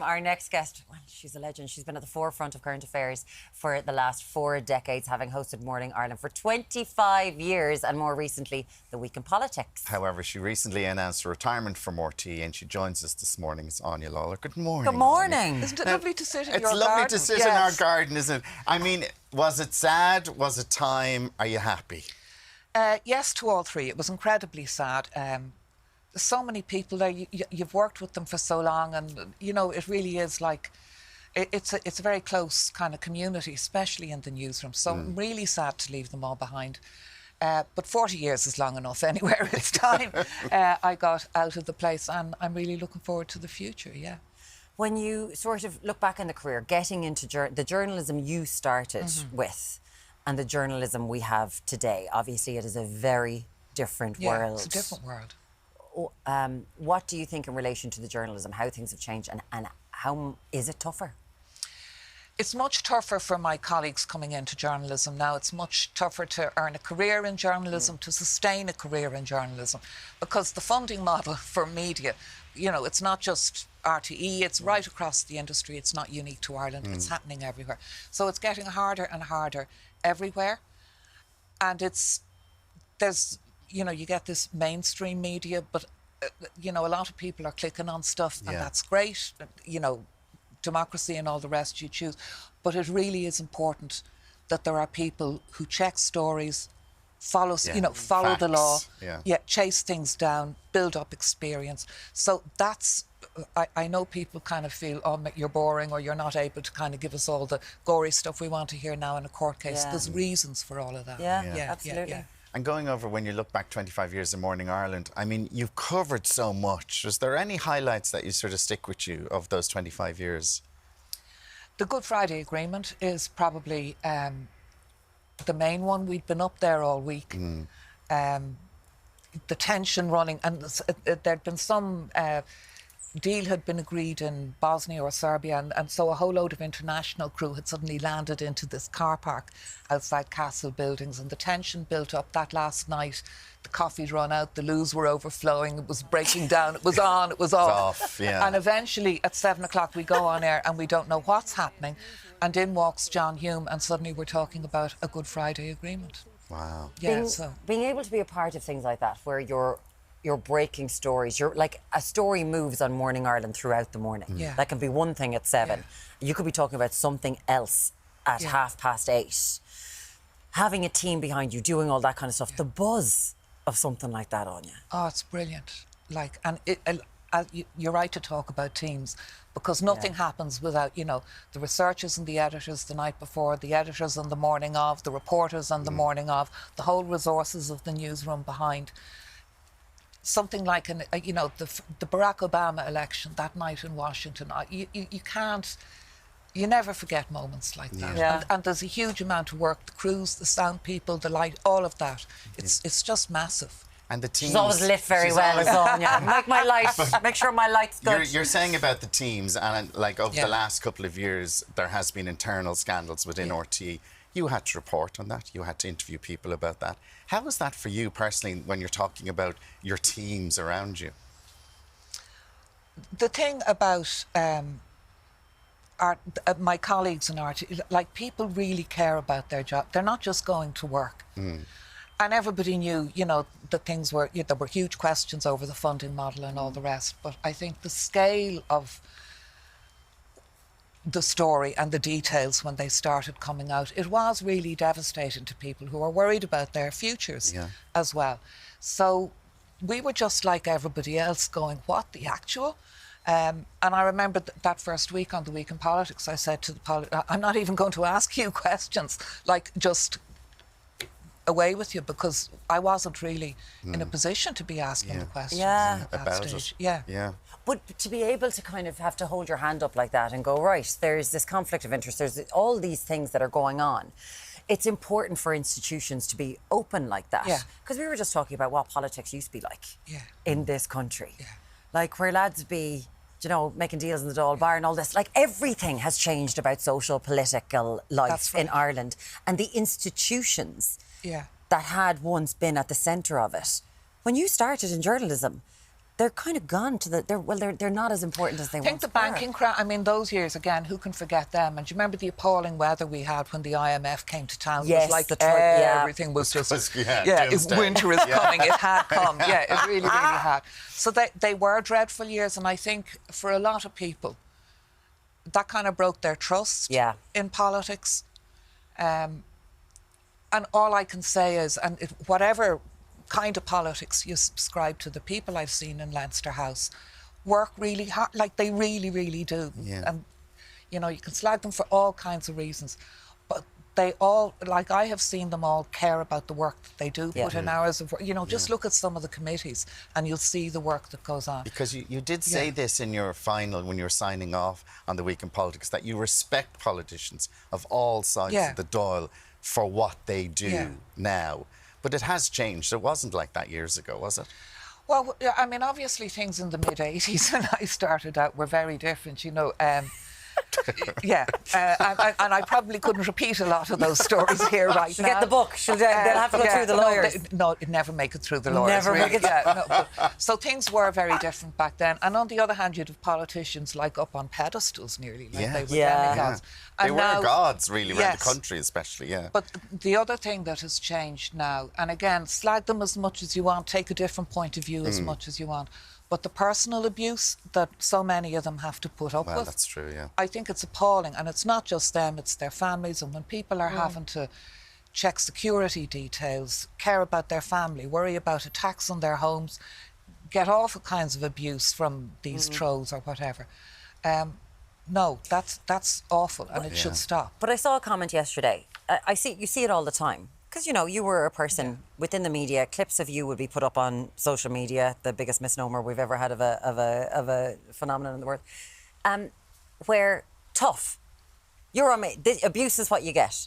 Our next guest, well, she's a legend. She's been at the forefront of current affairs for the last 4 decades, having hosted Morning Ireland for 25 years and more recently, The Week in Politics. However, she recently announced a retirement from RT and she joins us this morning. It's Áine Lawlor. Good morning. Good morning. Isn't it lovely to sit in your garden? It's lovely to sit in our garden, isn't it? I mean, was it sad? Was it time? Are you happy? Yes to all three. It was incredibly sad. There's so many people there. You've worked with them for so long, and you know it really is like it's a very close kind of community, especially in the newsroom. So I'm really sad to leave them all behind. But 40 years is long enough anywhere. It's time I got out of the place, and I'm really looking forward to the future. Yeah. When you sort of look back on the career, getting into the journalism you started with, and the journalism we have today, obviously it is a very different world. It's a different world. What do you think in relation to the journalism, how things have changed, and how is it tougher? It's much tougher for my colleagues coming into journalism now. It's much tougher to earn a career in journalism, to sustain a career in journalism, because the funding model for media, you know, it's not just RTE, it's right across the industry. It's not unique to Ireland. It's happening everywhere. So it's getting harder and harder everywhere. And there's, you know, you get this mainstream media, but, you know, a lot of people are clicking on stuff, and that's great, you know, democracy and all the rest you choose. But it really is important that there are people who check stories, follow Facts. the law, chase things down, build up experience. So that's, I know people kind of feel, oh, you're boring, or you're not able to kind of give us all the gory stuff we want to hear now in a court case. There's reasons for all of that. Yeah, absolutely. And going over, when you look back 25 years in Morning Ireland, I mean, you've covered so much. Was there any highlights that you sort of stick with you of those 25 years? The Good Friday Agreement is probably the main one. We'd been up there all week. The tension running, and there'd been some deal had been agreed in Bosnia or Serbia, and so a whole load of international crew had suddenly landed into this car park outside Castle buildings, and the tension built up that last night. The coffee'd run out, the loos were overflowing, it was breaking down, it was on, it was off. And eventually at 7 o'clock we go on air and we don't know what's happening, and in walks John Hume, and suddenly we're talking about a Good Friday Agreement. Wow. Yeah, being able to be a part of things like that, where you're breaking stories. You're like, a story moves on Morning Ireland throughout the morning. That can be one thing at 7. You could be talking about something else at 8:30. Having a team behind you, doing all that kind of stuff, the buzz of something like that on you. Oh, it's brilliant. Like, and you're right to talk about teams, because nothing happens without, you know, the researchers and the editors the night before, the editors on the morning of, the reporters on the morning of, the whole resources of the newsroom behind. Something like, you know, the Barack Obama election that night in Washington, you can't, you never forget moments like that. And there's a huge amount of work, the crews, the sound people, the light, all of that. It's just massive. And the teams. She's always lit very well, Áine. Make sure my light's good. You're saying about the teams, and like over the last couple of years, there has been internal scandals within RT. You had to report on that. You had to interview people about that. How was that for you personally when you're talking about your teams around you? The thing about my colleagues in RT, like, people really care about their job. They're not just going to work. And everybody knew, you know, that things were, there were huge questions over the funding model and all the rest. But I think the scale of the story and the details when they started coming out, it was really devastating to people who are worried about their futures as well. So we were just like everybody else going, what, the actual? And I remember that first week on The Week in Politics, I said to the I'm not even going to ask you questions, like, just away with you, because I wasn't really in a position to be asking the questions at that stage. But to be able to kind of have to hold your hand up like that and go, right, there's this conflict of interest, there's all these things that are going on. It's important for institutions to be open like that. Because we were just talking about what politics used to be like in this country. Like, where lads be, you know, making deals in the Dáil bar and all this. Like, everything has changed about social, political life in Ireland. And the institutions that had once been at the centre of it. When you started in journalism, they're kind of gone to the. They're not as important as they I think once the were. banking crash, I mean, those years, again, who can forget them? And do you remember the appalling weather we had when the IMF came to town? Yes, it was like yeah. everything was just... doomsday. Winter is coming. It had come. Yeah, it really, really had. So they were dreadful years, and I think for a lot of people, that kind of broke their trust in politics. And all I can say is, whatever kind of politics you subscribe to, the people I've seen in Leinster House work really hard, like they really, really do. Yeah. And, you know, you can slag them for all kinds of reasons, but they all, like I have seen them all care about the work that they do, put in hours of work. You know, just look at some of the committees and you'll see the work that goes on. Because you did say this in your final, when you were signing off on the Week in Politics, that you respect politicians of all sides of the dial for what they do now. But it has changed. It wasn't like that years ago, was it? Well, I mean, obviously things in the mid-'80s when I started out were very different, you know. And I probably couldn't repeat a lot of those stories here right now. Get the book. They'll have to go through the lawyers. No, it'd never make it through the lawyers. Never really. make it. So things were very different back then. And on the other hand, you'd have politicians like up on pedestals nearly, like they were demigods. They were gods, really, around the country especially, But the other thing that has changed now, and again, slag them as much as you want, take a different point of view as much as you want, but the personal abuse that so many of them have to put up with. Well, that's true, I think it's appalling. And it's not just them, it's their families. And when people are having to check security details, care about their family, worry about attacks on their homes, get awful kinds of abuse from these trolls or whatever. No, that's awful, and it should stop. But I saw a comment yesterday. You see it all the time. Because, you know, you were a person within the media. Clips of you would be put up on social media, the biggest misnomer we've ever had of a phenomenon in the world, where tough. Abuse is what you get.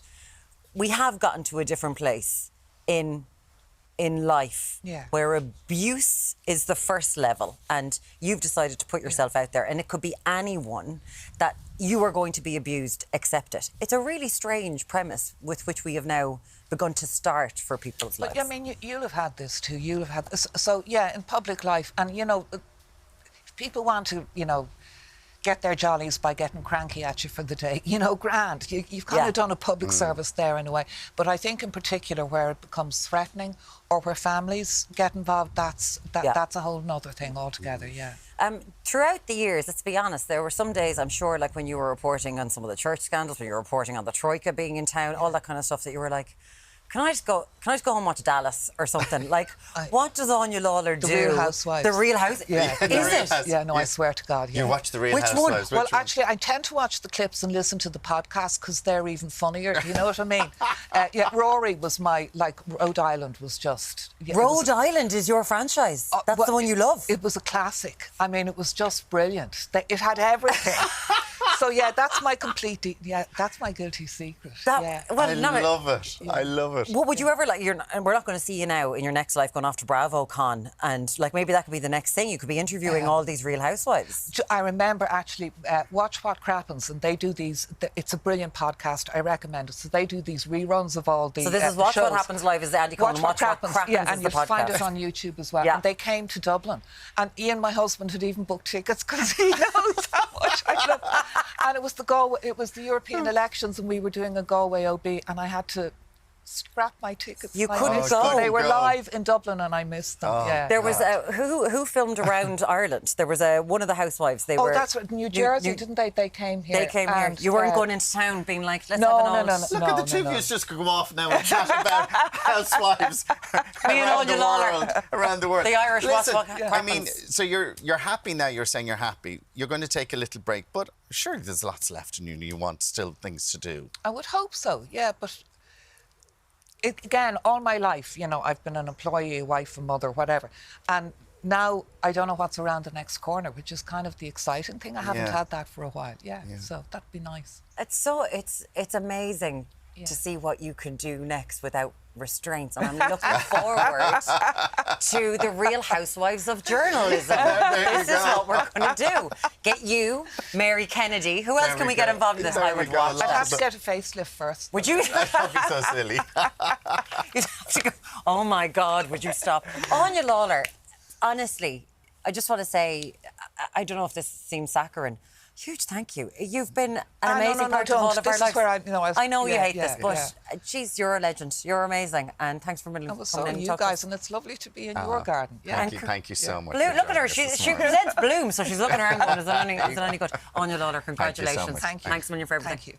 We have gotten to a different place in life where abuse is the first level, and you've decided to put yourself out there, and it could be anyone that you are going to be abused, accept it. It's a really strange premise with which we have now begun to start for people's lives. But I mean, you'll have had this too. You'll have had this. So in public life, and you know, if people want to, you know, get their jollies by getting cranky at you for the day, you know, grand. You've kind of done a public service there in a way. But I think in particular where it becomes threatening or where families get involved, that's a whole nother thing altogether, Throughout the years, let's be honest, there were some days, I'm sure, like when you were reporting on some of the church scandals, when you were reporting on the Troika being in town, all that kind of stuff, that you were like, can I just go home and watch Dallas or something? Like, what does Áine Lawlor do? The Real Housewives. The Real Housewives? Yeah. Is it? Yeah, no, I swear to God, You watch The Real Which Housewives? one? Well, actually, I tend to watch the clips and listen to the podcast because they're even funnier. You know what I mean? Rory was Rhode Island was just... Rhode Island is your franchise. That's the one you love. It was a classic. I mean, it was just brilliant. It had everything. So, that's my that's my guilty secret. I love it. I love it. What would you ever like? We're not going to see you now in your next life going off to BravoCon, and like maybe that could be the next thing. You could be interviewing all these Real Housewives. I remember actually Watch What Crappens, and they do these. It's a brilliant podcast. I recommend it. So they do these reruns of all the. So this is Watch shows. What Happens Live is the Andy Cohen. Watch What Crappens and is you'll the podcast. find it on YouTube as well. And they came to Dublin, and Ian, my husband, had even booked tickets because he knows how much I love. And it was the European elections, and we were doing a Galway OB, and I had to scrap my tickets. You couldn't go. They were live in Dublin, and I missed them. There was who filmed around Ireland. There was one of the housewives. That's right. New Jersey, didn't they? They came here. They came here. You weren't going into town being like, let's no, have an no. Look at the two of you just go off now and chat about housewives around the world. The Irish Listen, Watch What Happens. I mean, so you're happy now. You're saying you're happy. You're going to take a little break, but surely there's lots left in you. You want still things to do. I would hope so. Yeah, but. Again, all my life, you know, I've been an employee, a wife, a mother, whatever. And now I don't know what's around the next corner, which is kind of the exciting thing. I haven't had that for a while. Yeah, so that'd be nice. It's amazing to see what you can do next without restraints. And I'm looking forward to the Real Housewives of Journalism. This is what we're going to do. Get you, Mary Kennedy. Who else can we get involved in this? I would watch I'd have to get a facelift first. Would you? That'd be so silly. You'd have to go, oh my God, would you stop? Áine Lawlor, honestly, I just want to say, I don't know if this seems saccharine. Huge thank you. You've been an amazing part of all of our lives. I know you hate this, but geez, you're a legend. You're amazing, and thanks for coming in and you guys, and it's lovely to be in your garden. Thank you so much. Look at her. She presents bloom, so she's looking around going, is it any good? Áine Lawlor, congratulations. Thank you so much. Thanks a million for everything. Thank you.